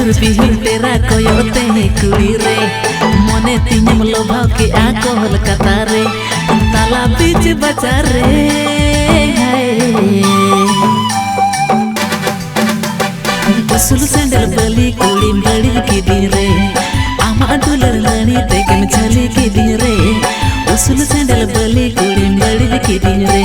बछर बिहिन तेरा कोयोते है कुड़ी रे मने तिनिम लोभा के आको हलकता रे ताला बीच बचा रे बसुल सैंडल बली कुड़ी बड़ी की दी रे आमा दुलर लड़ी ते के छली की दी रे बसुल सैंडल बली कुड़ी बड़ी की दी रे